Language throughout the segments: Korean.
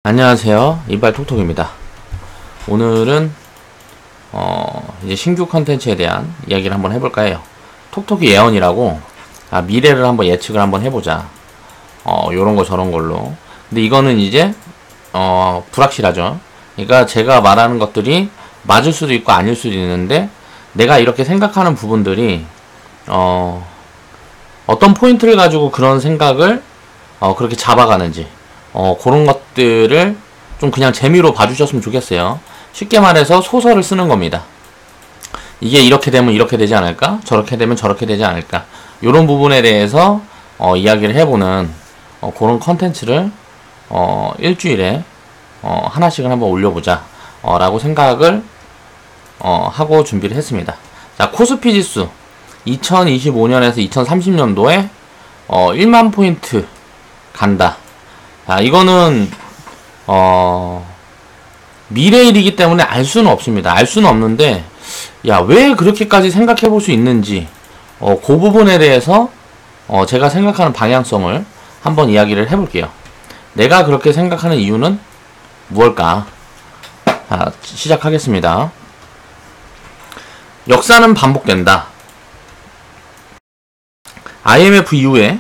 안녕하세요. 이발톡톡입니다. 오늘은 이제 신규 컨텐츠에 대한 이야기를 한번 해볼까 해요. 톡톡이 예언이라고 미래를 한번 예측을 한번 해보자. 요런 거 저런 걸로. 근데 이거는 이제 불확실하죠. 그러니까 제가 말하는 것들이 맞을 수도 있고 아닐 수도 있는데 내가 이렇게 생각하는 부분들이 어떤 포인트를 가지고 그런 생각을 그렇게 잡아가는지 그런 것들을 좀 그냥 재미로 봐주셨으면 좋겠어요. 쉽게 말해서 소설을 쓰는 겁니다. 이게 이렇게 되면 이렇게 되지 않을까? 저렇게 되면 저렇게 되지 않을까? 이런 부분에 대해서 이야기를 해보는 그런 컨텐츠를 일주일에 하나씩은 한번 올려보자 라고 생각을 하고 준비를 했습니다. 자, 코스피 지수 2025년에서 2030년도에 1만 포인트 간다. 이거는 미래일이기 때문에 알 수는 없습니다. 알 수는 없는데 왜 그렇게까지 생각해 볼 수 있는지 그 부분에 대해서 제가 생각하는 방향성을 한번 이야기를 해볼게요. 내가 그렇게 생각하는 이유는 무엇일까? 시작하겠습니다. 역사는 반복된다. IMF 이후에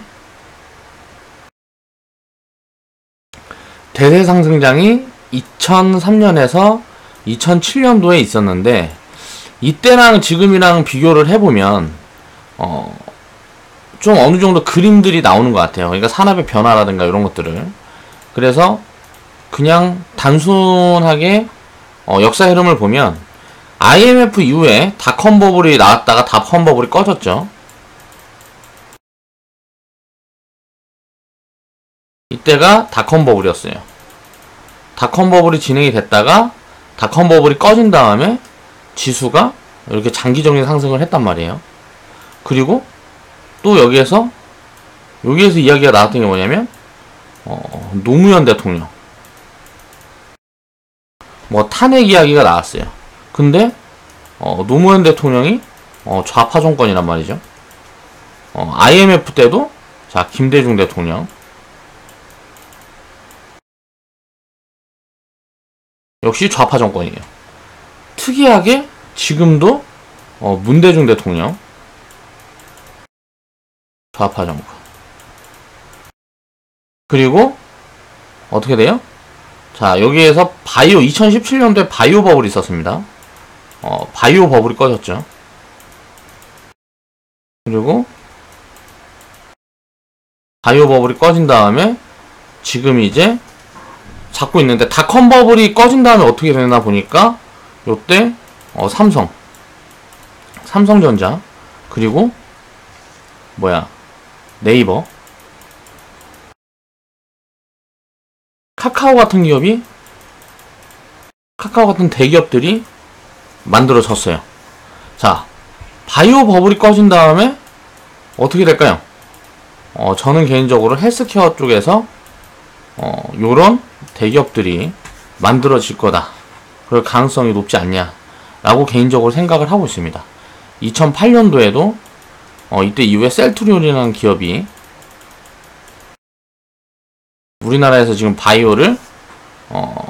대세 상승장이 2003년에서 2007년도에 있었는데 이때랑 지금이랑 비교를 해보면 좀 어느 정도 그림들이 나오는 것 같아요. 그러니까 산업의 변화라든가 이런 것들을. 그래서 그냥 단순하게 역사 흐름을 보면 IMF 이후에 닷컴 버블이 나왔다가 닷컴 버블이 꺼졌죠. 이때가 닷컴 버블이었어요. 닷컴 버블이 진행이 됐다가 닷컴 버블이 꺼진 다음에 지수가 이렇게 장기적인 상승을 했단 말이에요. 그리고 또 여기에서 이야기가 나왔던 게 뭐냐면 노무현 대통령 탄핵 이야기가 나왔어요. 근데 노무현 대통령이 좌파 정권이란 말이죠. IMF 때도 자 김대중 대통령 역시 좌파 정권이에요. 특이하게 지금도 문대중 대통령 좌파 정권. 그리고 어떻게 돼요? 자, 여기에서 바이오 2017년도에 바이오 버블이 있었습니다. 바이오 버블이 꺼졌죠. 그리고 바이오 버블이 꺼진 다음에 지금 이제 잡고 있는데 닷컴 버블이 꺼진 다음에 어떻게 되나 보니까 요때 삼성전자 그리고 네이버 카카오 같은 대기업들이 만들어졌어요. 자, 바이오 버블이 꺼진 다음에 어떻게 될까요? 저는 개인적으로 헬스케어 쪽에서 요런 대기업들이 만들어질 거다. 그럴 가능성이 높지 않냐 라고 개인적으로 생각을 하고 있습니다. 2008년도에도 이때 이후에 셀트리온이라는 기업이 우리나라에서 지금 바이오를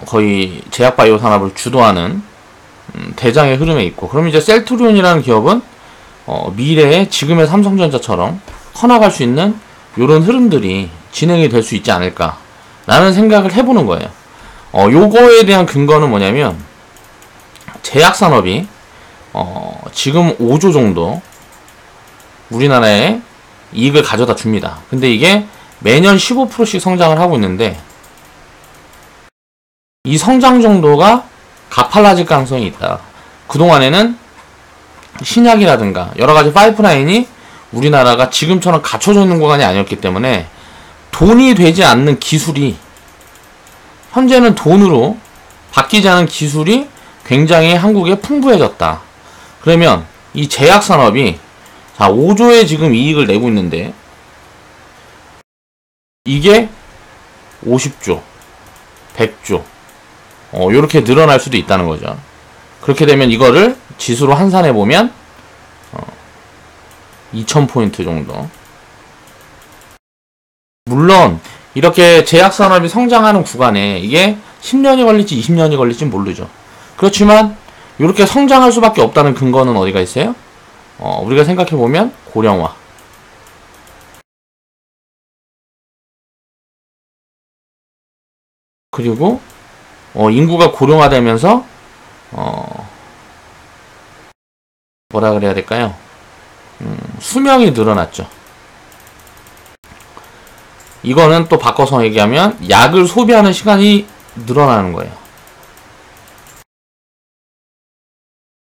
거의 제약바이오 산업을 주도하는 대장의 흐름에 있고, 그럼 이제 셀트리온이라는 기업은 미래에 지금의 삼성전자처럼 커나갈 수 있는 요런 흐름들이 진행이 될 수 있지 않을까 라는 생각을 해보는 거예요. 요거에 대한 근거는 뭐냐면 제약산업이 지금 5조 정도 우리나라에 이익을 가져다 줍니다. 근데 이게 매년 15%씩 성장을 하고 있는데 이 성장 정도가 가팔라질 가능성이 있다. 그동안에는 신약이라든가 여러가지 파이프라인이 우리나라가 지금처럼 갖춰져 있는 구간이 아니었기 때문에 돈이 되지 않는 기술이 현재는 돈으로 바뀌지 않은 기술이 굉장히 한국에 풍부해졌다. 그러면 이 제약산업이 5조의 지금 이익을 내고 있는데 이게 50조, 100조 요렇게 늘어날 수도 있다는 거죠. 그렇게 되면 이거를 지수로 환산해 보면 2000포인트 정도. 물론 이렇게 제약산업이 성장하는 구간에 이게 10년이 걸릴지 20년이 걸릴지 모르죠. 그렇지만 이렇게 성장할 수밖에 없다는 근거는 어디가 있어요? 우리가 생각해보면 고령화, 그리고 인구가 고령화되면서 뭐라 그래야 될까요? 수명이 늘어났죠. 이거는 또 바꿔서 얘기하면 약을 소비하는 시간이 늘어나는 거예요.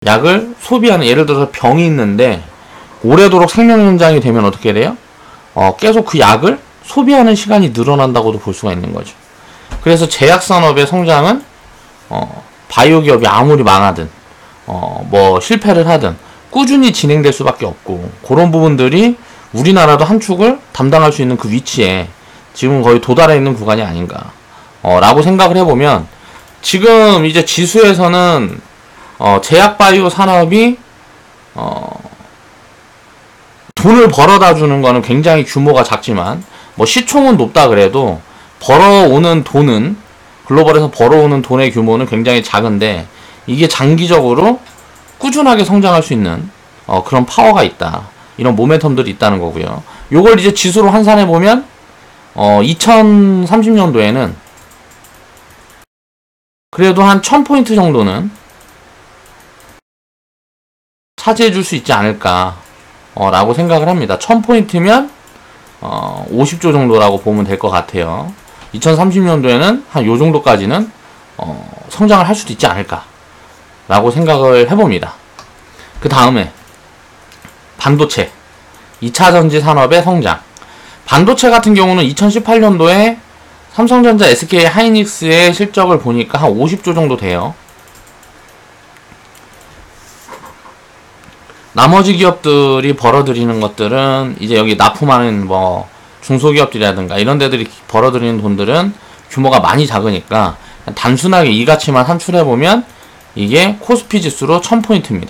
약을 소비하는, 예를 들어서 병이 있는데 오래도록 생명 연장이 되면 어떻게 돼요? 계속 그 약을 소비하는 시간이 늘어난다고도 볼 수가 있는 거죠. 그래서 제약산업의 성장은 바이오 기업이 아무리 망하든 뭐 실패를 하든 꾸준히 진행될 수밖에 없고, 그런 부분들이 우리나라도 한 축을 담당할 수 있는 그 위치에 지금 거의 도달해 있는 구간이 아닌가 라고 생각을 해보면, 지금 이제 지수에서는 제약 바이오 산업이 돈을 벌어다 주는 거는 굉장히 규모가 작지만, 뭐 시총은 높다 그래도 벌어오는 돈은, 글로벌에서 벌어오는 돈의 규모는 굉장히 작은데, 이게 장기적으로 꾸준하게 성장할 수 있는 그런 파워가 있다, 이런 모멘텀들이 있다는 거고요. 요걸 이제 지수로 환산해 보면 2030년도에는 그래도 한 1000포인트 정도는 차지해 줄 수 있지 않을까 라고 생각을 합니다. 1000포인트면 50조 정도라고 보면 될 것 같아요. 2030년도에는 한 요 정도까지는 성장을 할 수도 있지 않을까 라고 생각을 해봅니다. 그 다음에 반도체, 2차전지 산업의 성장. 반도체 같은 경우는 2018년도에 삼성전자, SK 하이닉스의 실적을 보니까 한 50조 정도 돼요. 나머지 기업들이 벌어들이는 것들은 이제 여기 납품하는 뭐 중소기업들이라든가 이런 데들이 벌어들이는 돈들은 규모가 많이 작으니까 단순하게 이 가치만 산출해보면 이게 코스피 지수로 1000포인트입니다.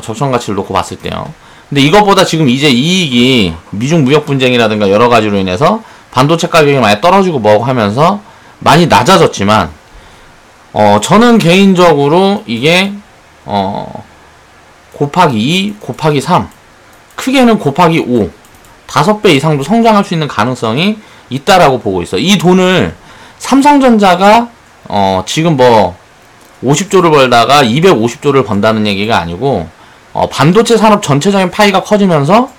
적정가치를 놓고 봤을 때요. 근데 이것보다 지금 이제 이익이 미중 무역 분쟁이라든가 여러 가지로 인해서 반도체 가격이 많이 떨어지고 뭐고 하면서 많이 낮아졌지만, 저는 개인적으로 이게 곱하기 2, 곱하기 3, 크게는 곱하기 5, 5배 이상도 성장할 수 있는 가능성이 있다라고 보고 있어요. 이 돈을 삼성전자가 지금 뭐 50조를 벌다가 250조를 번다는 얘기가 아니고, 반도체 산업 전체적인 파이가 커지면서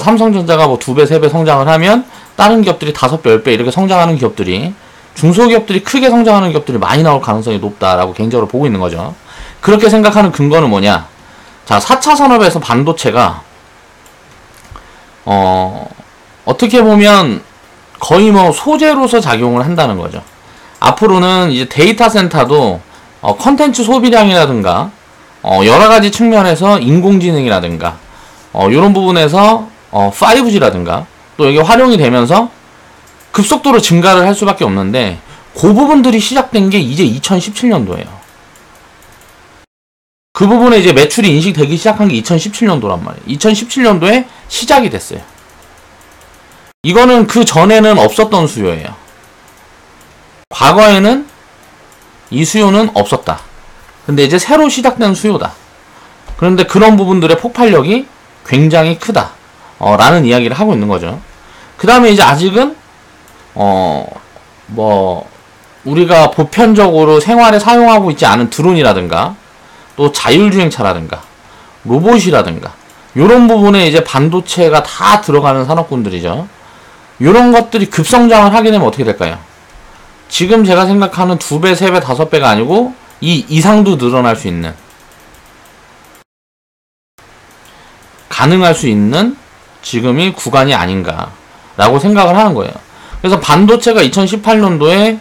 삼성전자가 뭐 2배, 3배 성장을 하면 다른 기업들이 5배, 10배 이렇게 성장하는 기업들이, 중소기업들이 크게 성장하는 기업들이 많이 나올 가능성이 높다라고 개인적으로 보고 있는 거죠. 그렇게 생각하는 근거는 뭐냐? 자, 4차 산업에서 반도체가 어떻게 보면 거의 뭐 소재로서 작용을 한다는 거죠. 앞으로는 이제 데이터 센터도 컨텐츠 소비량이라든가 여러 가지 측면에서 인공지능이라든가 이런 부분에서 5G라든가 또 이게 활용이 되면서 급속도로 증가를 할 수밖에 없는데, 그 부분들이 시작된 게 이제 2017년도예요. 그 부분에 이제 매출이 인식되기 시작한 게 2017년도란 말이에요. 2017년도에 시작이 됐어요. 이거는 그 전에는 없었던 수요예요. 과거에는 이 수요는 없었다. 근데 이제 새로 시작된 수요다. 그런데 그런 부분들의 폭발력이 굉장히 크다 라는 이야기를 하고 있는 거죠. 그 다음에 이제 아직은 뭐 우리가 보편적으로 생활에 사용하고 있지 않은 드론이라든가 또 자율주행차라든가 로봇이라든가 요런 부분에 이제 반도체가 다 들어가는 산업군들이죠. 요런 것들이 급성장을 하게 되면 어떻게 될까요? 지금 제가 생각하는 2배, 3배, 5배가 아니고 이 이상도 늘어날 수 있는, 가능할 수 있는 지금이 구간이 아닌가 라고 생각을 하는 거예요. 그래서 반도체가 2018년도에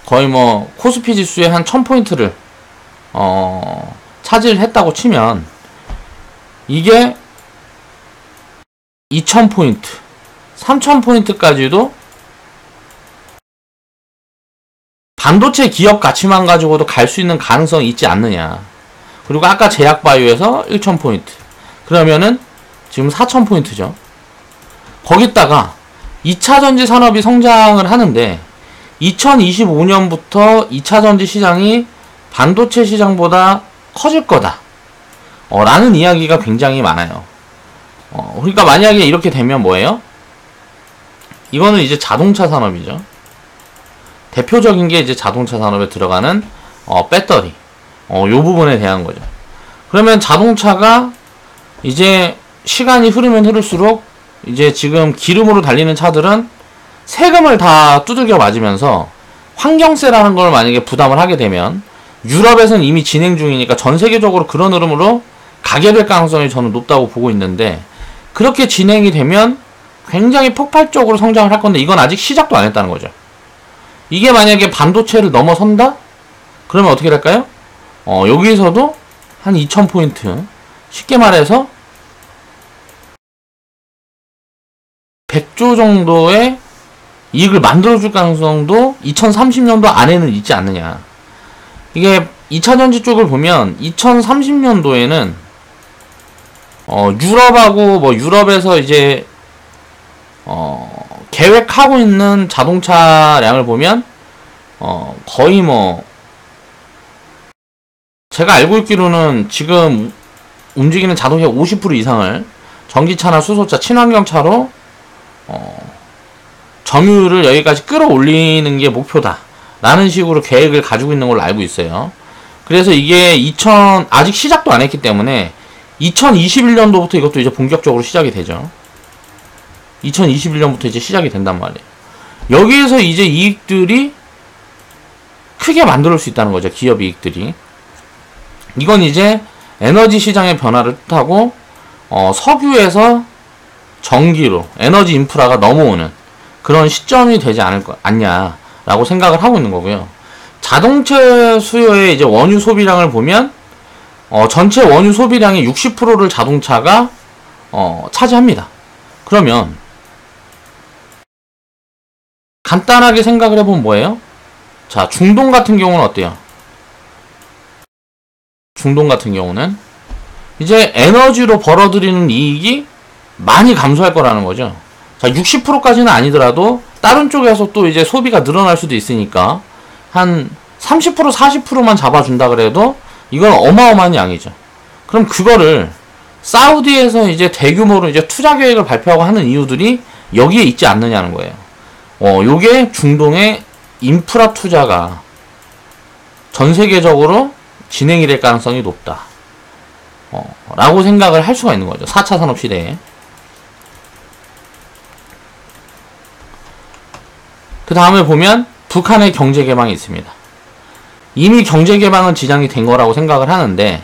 거의 뭐 코스피 지수의 한 1000포인트를 차지를 했다고 치면 이게 2000포인트, 3000포인트까지도 반도체 기업 가치만 가지고도 갈 수 있는 가능성이 있지 않느냐. 그리고 아까 제약바이오에서 1000포인트. 그러면은 지금 4000포인트죠. 거기다가 2차 전지 산업이 성장을 하는데 2025년부터 2차 전지 시장이 반도체 시장보다 커질 거다. 라는 이야기가 굉장히 많아요. 그러니까 만약에 이렇게 되면 뭐예요? 이거는 이제 자동차 산업이죠. 대표적인 게 이제 자동차 산업에 들어가는 배터리. 요 부분에 대한 거죠. 그러면 자동차가 이제 시간이 흐르면 흐를수록 이제 지금 기름으로 달리는 차들은 세금을 다 두들겨 맞으면서 환경세라는 걸 만약에 부담을 하게 되면 유럽에서는 이미 진행 중이니까 전 세계적으로 그런 흐름으로 가게 될 가능성이 저는 높다고 보고 있는데, 그렇게 진행이 되면 굉장히 폭발적으로 성장을 할 건데 이건 아직 시작도 안 했다는 거죠. 이게 만약에 반도체를 넘어선다? 그러면 어떻게 될까요? 여기에서도 한 2000포인트, 쉽게 말해서 100조 정도의 이익을 만들어줄 가능성도 2030년도 안에는 있지 않느냐. 이게 2차전지 쪽을 보면 2030년도에는 유럽하고 뭐 유럽에서 이제 계획하고 있는 자동차량을 보면 거의 뭐 제가 알고 있기로는 지금 움직이는 자동차 50% 이상을 전기차나 수소차, 친환경차로 점유율을 여기까지 끌어올리는 게 목표다 라는 식으로 계획을 가지고 있는 걸로 알고 있어요. 그래서 이게 아직 시작도 안 했기 때문에 2021년도부터 이것도 이제 본격적으로 시작이 되죠. 2021년부터 이제 시작이 된단 말이에요. 여기에서 이제 이익들이 크게 만들 수 있다는 거죠. 기업 이익들이. 이건 이제 에너지 시장의 변화를 뜻하고 석유에서 전기로 에너지 인프라가 넘어오는 그런 시점이 되지 않냐라고 생각을 하고 있는 거고요. 자동차 수요의 이제 원유 소비량을 보면 전체 원유 소비량의 60%를 자동차가 차지합니다. 그러면 간단하게 생각을 해보면 뭐예요? 자, 중동 같은 경우는 어때요? 중동 같은 경우는 이제 에너지로 벌어들이는 이익이 많이 감소할 거라는 거죠. 자, 60%까지는 아니더라도 다른 쪽에서 또 이제 소비가 늘어날 수도 있으니까 한 30%, 40%만 잡아준다 그래도 이건 어마어마한 양이죠. 그럼 그거를 사우디에서 이제 대규모로 이제 투자 계획을 발표하고 하는 이유들이 여기에 있지 않느냐는 거예요. 요게 중동의 인프라 투자가 전 세계적으로 진행이 될 가능성이 높다. 라고 생각을 할 수가 있는 거죠. 4차 산업 시대에. 그 다음에 보면 북한의 경제 개방이 있습니다. 이미 경제 개방은 지장이 된 거라고 생각을 하는데,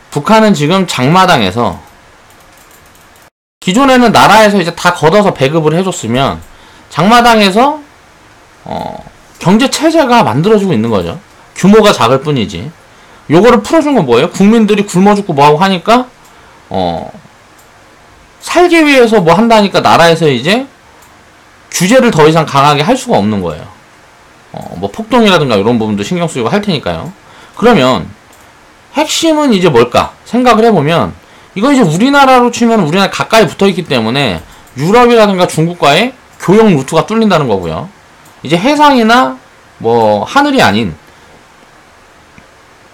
북한은 지금 장마당에서 기존에는 나라에서 이제 다 걷어서 배급을 해줬으면 장마당에서 경제 체제가 만들어지고 있는 거죠. 규모가 작을 뿐이지. 요거를 풀어준 건 뭐예요? 국민들이 굶어 죽고 뭐하고 하니까 살기 위해서 뭐 한다니까 나라에서 이제 규제를 더 이상 강하게 할 수가 없는 거예요. 뭐 폭동이라든가 이런 부분도 신경 쓰이고 할 테니까요. 그러면 핵심은 이제 뭘까? 생각을 해보면 이건 이제 우리나라로 치면 우리나라 가까이 붙어있기 때문에 유럽이라든가 중국과의 교역 루트가 뚫린다는 거고요. 이제 해상이나 뭐 하늘이 아닌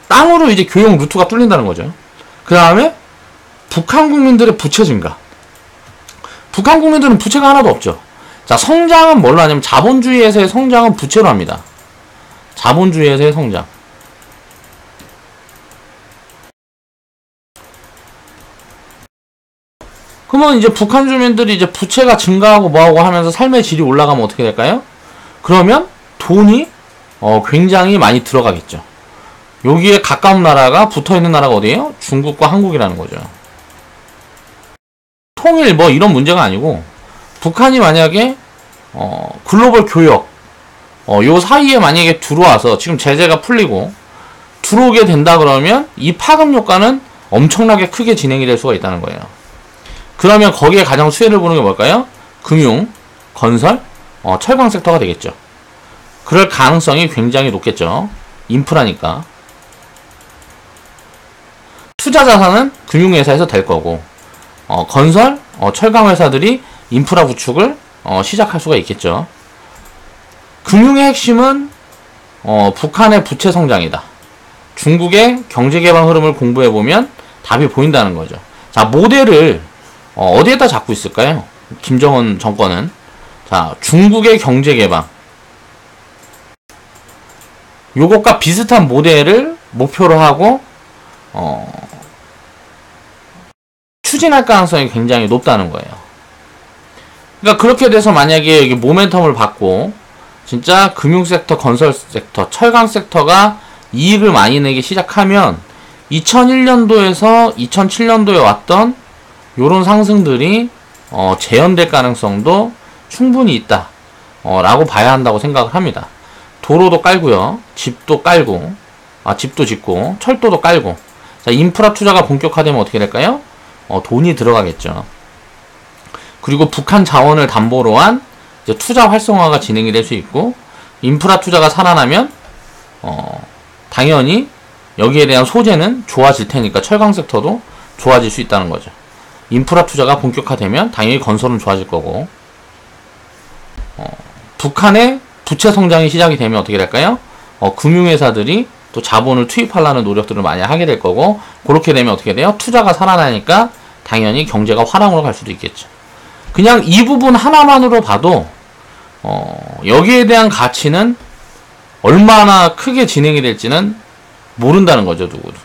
땅으로 이제 교역 루트가 뚫린다는 거죠. 그 다음에 북한 국민들의 부채 증가. 북한 국민들은 부채가 하나도 없죠. 자, 성장은 뭘로 하냐면 자본주의에서의 성장은 부채로 합니다. 자본주의에서의 성장. 그러면 이제 북한 주민들이 이제 부채가 증가하고 뭐하고 하면서 삶의 질이 올라가면 어떻게 될까요? 그러면 돈이 굉장히 많이 들어가겠죠. 여기에 가까운 나라가 붙어있는 나라가 어디예요? 중국과 한국이라는 거죠. 통일 뭐 이런 문제가 아니고 북한이 만약에 글로벌 교역 요 사이에 만약에 들어와서 지금 제재가 풀리고 들어오게 된다 그러면 이 파급 효과는 엄청나게 크게 진행이 될 수가 있다는 거예요. 그러면 거기에 가장 수혜를 보는 게 뭘까요? 금융, 건설, 철강 섹터가 되겠죠. 그럴 가능성이 굉장히 높겠죠. 인프라니까. 투자 자산은 금융회사에서 될 거고 건설, 철강 회사들이 인프라 구축을 시작할 수가 있겠죠. 금융의 핵심은 북한의 부채 성장이다. 중국의 경제 개방 흐름을 공부해 보면 답이 보인다는 거죠. 자, 모델을 어디에다 잡고 있을까요? 김정은 정권은. 자, 중국의 경제 개방. 요것과 비슷한 모델을 목표로 하고 추진할 가능성이 굉장히 높다는 거예요. 그러니까 그렇게 돼서 만약에 여기 모멘텀을 받고 진짜 금융섹터, 건설섹터, 철강섹터가 이익을 많이 내기 시작하면 2001년도에서 2007년도에 왔던 요런 상승들이 재현될 가능성도 충분히 있다 라고 봐야 한다고 생각을 합니다. 도로도 깔고요, 집도 깔고, 집도 짓고, 철도도 깔고. 자, 인프라 투자가 본격화되면 어떻게 될까요? 돈이 들어가겠죠. 그리고 북한 자원을 담보로 한 이제 투자 활성화가 진행이 될 수 있고, 인프라 투자가 살아나면 당연히 여기에 대한 소재는 좋아질 테니까 철강 섹터도 좋아질 수 있다는 거죠. 인프라 투자가 본격화되면 당연히 건설은 좋아질 거고, 북한의 부채 성장이 시작이 되면 어떻게 될까요? 금융회사들이 또 자본을 투입하려는 노력들을 많이 하게 될 거고, 그렇게 되면 어떻게 돼요? 투자가 살아나니까 당연히 경제가 화랑으로 갈 수도 있겠죠. 그냥 이 부분 하나만으로 봐도 여기에 대한 가치는 얼마나 크게 진행이 될지는 모른다는 거죠, 누구도.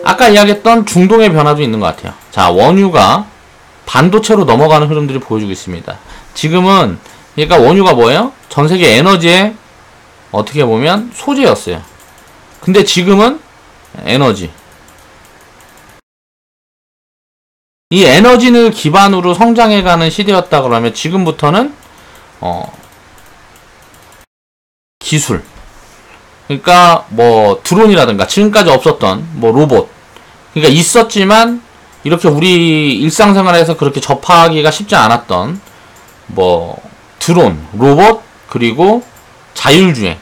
아까 이야기했던 중동의 변화도 있는 것 같아요. 자, 원유가 반도체로 넘어가는 흐름들이 보여주고 있습니다. 지금은 그러니까 원유가 뭐예요? 전 세계 에너지의 어떻게 보면 소재였어요. 근데 지금은 에너지. 이 에너지를 기반으로 성장해가는 시대였다 그러면 지금부터는 기술. 그러니까 뭐 드론이라든가 지금까지 없었던 뭐 로봇. 그러니까 있었지만 이렇게 우리 일상생활에서 그렇게 접하기가 쉽지 않았던 뭐 드론, 로봇, 그리고 자율주행,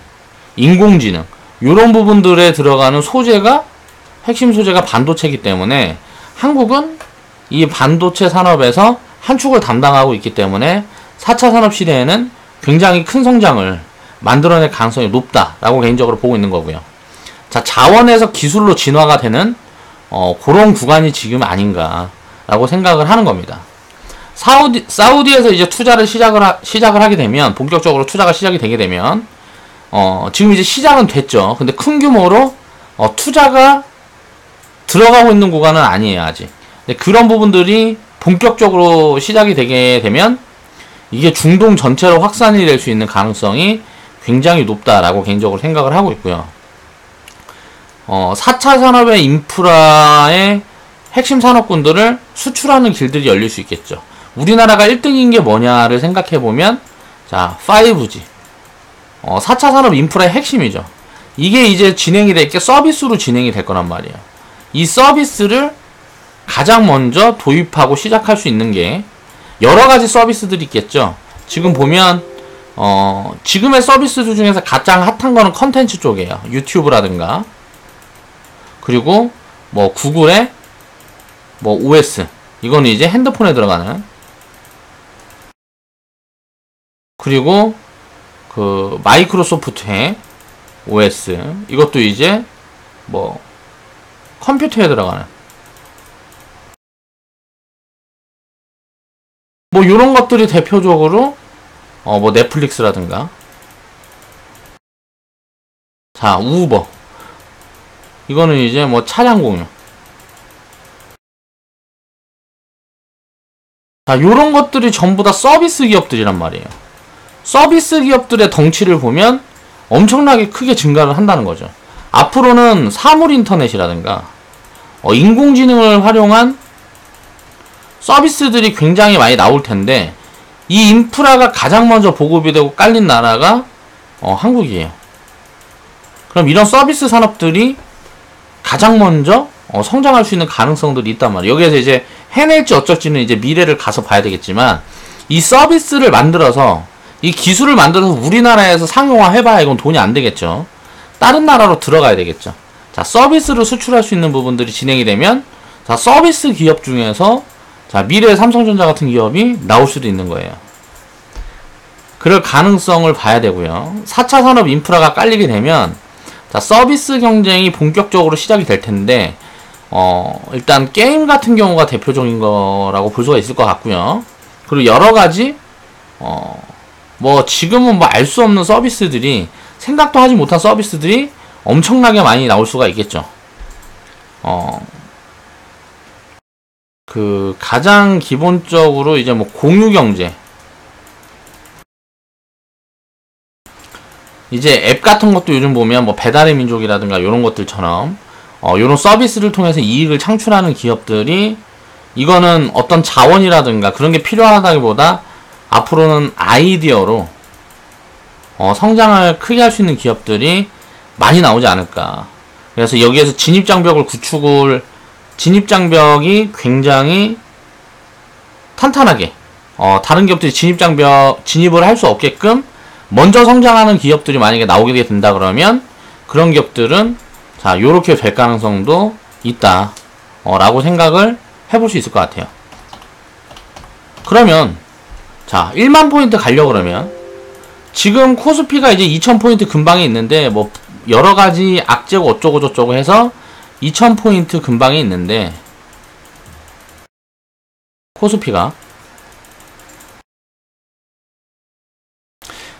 인공지능 이런 부분들에 들어가는 소재가 핵심 소재가 반도체이기 때문에 한국은 이 반도체 산업에서 한 축을 담당하고 있기 때문에 4차 산업 시대에는 굉장히 큰 성장을 만들어낼 가능성이 높다라고 개인적으로 보고 있는 거고요. 자, 자원에서 기술로 진화가 되는 그런 구간이 지금 아닌가라고 생각을 하는 겁니다. 사우디에서 이제 투자를 시작을 하게 되면, 본격적으로 투자가 시작이 되게 되면, 지금 이제 시작은 됐죠. 근데 큰 규모로, 투자가 들어가고 있는 구간은 아니에요, 아직. 근데 그런 부분들이 본격적으로 시작이 되게 되면, 이게 중동 전체로 확산이 될 수 있는 가능성이 굉장히 높다라고 개인적으로 생각을 하고 있고요. 4차 산업의 인프라의 핵심 산업군들을 수출하는 길들이 열릴 수 있겠죠. 우리나라가 1등인 게 뭐냐를 생각해보면, 자, 5G. 4차 산업 인프라의 핵심이죠. 이게 이제 진행이 될 게 서비스로 진행이 될 거란 말이에요. 이 서비스를 가장 먼저 도입하고 시작할 수 있는 게 여러 가지 서비스들이 있겠죠. 지금 보면, 지금의 서비스 중에서 가장 핫한 거는 컨텐츠 쪽이에요. 유튜브라든가. 그리고, 뭐, 구글의, 뭐, OS. 이거는 이제 핸드폰에 들어가는. 그리고, 마이크로소프트의 OS. 이것도 이제, 뭐, 컴퓨터에 들어가는. 뭐, 요런 것들이 대표적으로, 뭐, 넷플릭스라든가. 자, 우버. 이거는 이제 뭐, 차량 공유. 자, 요런 것들이 전부 다 서비스 기업들이란 말이에요. 서비스 기업들의 덩치를 보면 엄청나게 크게 증가를 한다는 거죠. 앞으로는 사물 인터넷이라든가, 인공지능을 활용한 서비스들이 굉장히 많이 나올 텐데, 이 인프라가 가장 먼저 보급이 되고 깔린 나라가 한국이에요. 그럼 이런 서비스 산업들이 가장 먼저 성장할 수 있는 가능성들이 있단 말이에요. 여기에서 이제 해낼지 어쩔지는 이제 미래를 가서 봐야 되겠지만, 이 서비스를 만들어서, 이 기술을 만들어서 우리나라에서 상용화 해봐야 이건 돈이 안 되겠죠. 다른 나라로 들어가야 되겠죠. 자, 서비스를 수출할 수 있는 부분들이 진행이 되면, 자, 서비스 기업 중에서 자, 미래의 삼성전자 같은 기업이 나올 수도 있는 거예요. 그럴 가능성을 봐야 되고요. 4차 산업 인프라가 깔리게 되면 자, 서비스 경쟁이 본격적으로 시작이 될 텐데 일단 게임 같은 경우가 대표적인 거라고 볼 수가 있을 것 같고요. 그리고 여러 가지 뭐 지금은 뭐 알 수 없는 서비스들이, 생각도 하지 못한 서비스들이 엄청나게 많이 나올 수가 있겠죠. 그 가장 기본적으로 이제 뭐 공유 경제, 이제 앱 같은 것도 요즘 보면 뭐 배달의 민족이라든가 이런 것들처럼 이런 서비스를 통해서 이익을 창출하는 기업들이, 이거는 어떤 자원이라든가 그런 게 필요하다기보다 앞으로는 아이디어로 성장을 크게 할 수 있는 기업들이 많이 나오지 않을까. 그래서 여기에서 진입장벽을 진입장벽이 굉장히 탄탄하게 다른 기업들이 진입을 할 수 없게끔 먼저 성장하는 기업들이 만약에 나오게 된다 그러면 그런 기업들은 자, 요렇게 될 가능성도 있다 라고 생각을 해볼 수 있을 것 같아요. 그러면 자, 1만 포인트 가려고 그러면 지금 코스피가 이제 2000포인트 근방에 있는데 뭐 여러가지 악재고 어쩌고 저쩌고 해서 2000포인트 근방에 있는데, 코스피가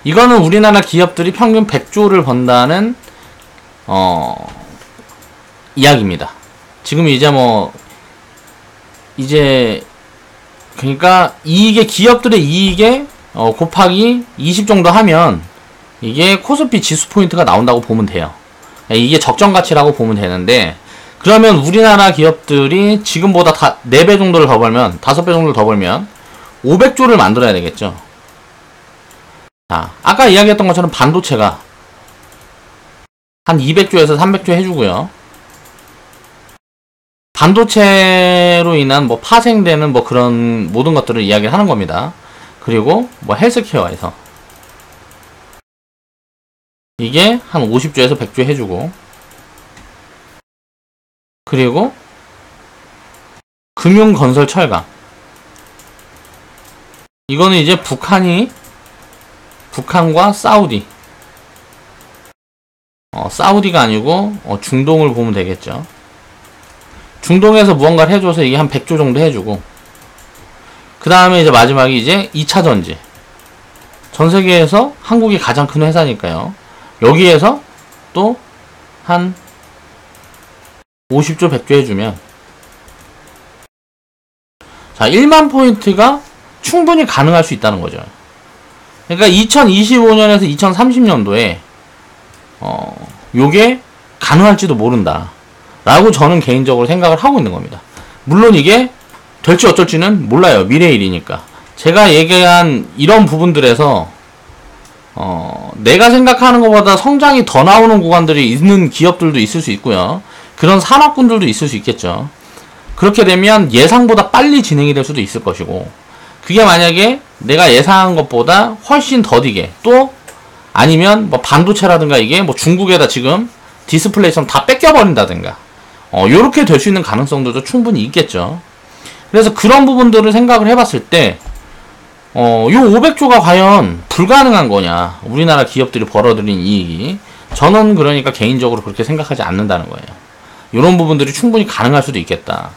이거는 우리나라 기업들이 평균 100조를 번다는 이야기입니다. 지금 이제 그러니까 기업들의 이익에 곱하기 20 정도 하면 이게 코스피 지수 포인트가 나온다고 보면 돼요. 이게 적정 가치라고 보면 되는데, 그러면 우리나라 기업들이 지금보다 4배 정도를 더 벌면, 5배 정도를 더 벌면 500조를 만들어야 되겠죠. 자, 아까 이야기했던 것처럼 반도체가 한 200조에서 300조 해주고요. 반도체로 인한 뭐 파생되는 뭐 그런 모든 것들을 이야기를 하는 겁니다. 그리고 뭐 헬스케어에서 이게 한 50조에서 100조 해주고, 그리고 금융, 건설, 철강, 이거는 이제 북한과 사우디, 사우디가 아니고 중동을 보면 되겠죠. 중동에서 무언가를 해줘서 이게 한 100조 정도 해주고, 그 다음에 이제 마지막이 이제 2차 전지. 전 세계에서 한국이 가장 큰 회사니까요. 여기에서 또 한 50조, 100조 해주면, 자, 1만 포인트가 충분히 가능할 수 있다는 거죠. 그러니까 2025년에서 2030년도에 요게 가능할지도 모른다 라고 저는 개인적으로 생각을 하고 있는 겁니다. 물론 이게 될지 어쩔지는 몰라요. 미래의 일이니까. 제가 얘기한 이런 부분들에서 내가 생각하는 것보다 성장이 더 나오는 구간들이 있는 기업들도 있을 수 있고요. 그런 산업군들도 있을 수 있겠죠. 그렇게 되면 예상보다 빨리 진행이 될 수도 있을 것이고, 그게 만약에 내가 예상한 것보다 훨씬 더디게, 또 아니면 뭐 반도체라든가 이게 뭐 중국에다 지금 디스플레이처럼 다 뺏겨버린다든가 요렇게 될 수 있는 가능성도 충분히 있겠죠. 그래서 그런 부분들을 생각을 해봤을 때 요 500조가 과연 불가능한 거냐, 우리나라 기업들이 벌어들인 이익이. 저는 그러니까 개인적으로 그렇게 생각하지 않는다는 거예요. 이런 부분들이 충분히 가능할 수도 있겠다.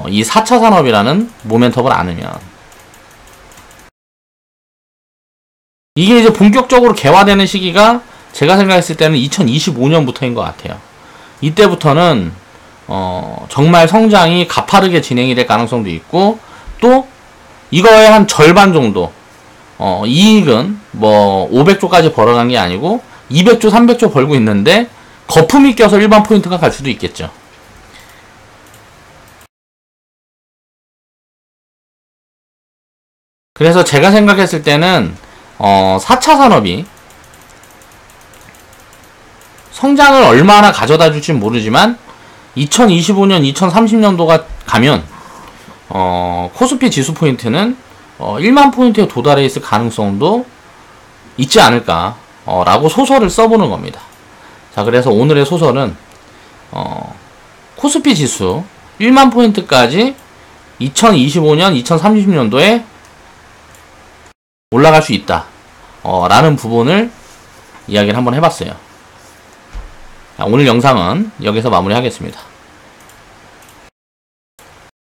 이 4차 산업이라는 모멘텀을 안으면. 이게 이제 본격적으로 개화되는 시기가 제가 생각했을 때는 2025년부터인 것 같아요. 이때부터는 정말 성장이 가파르게 진행이 될 가능성도 있고, 또 이거의 한 절반 정도 이익은 뭐 500조까지 벌어간 게 아니고 200조, 300조 벌고 있는데 거품이 껴서 일반 포인트가 갈 수도 있겠죠. 그래서 제가 생각했을 때는 4차 산업이 성장을 얼마나 가져다 줄지 모르지만 2025년, 2030년도가 가면 코스피 지수 포인트는 1만 포인트에 도달해 있을 가능성도 있지 않을까 라고 소설을 써보는 겁니다. 자, 그래서 오늘의 소설은 코스피 지수 1만 포인트까지 2025년, 2030년도에 올라갈 수 있다. 라는 부분을 이야기를 한번 해봤어요. 오늘 영상은 여기서 마무리하겠습니다.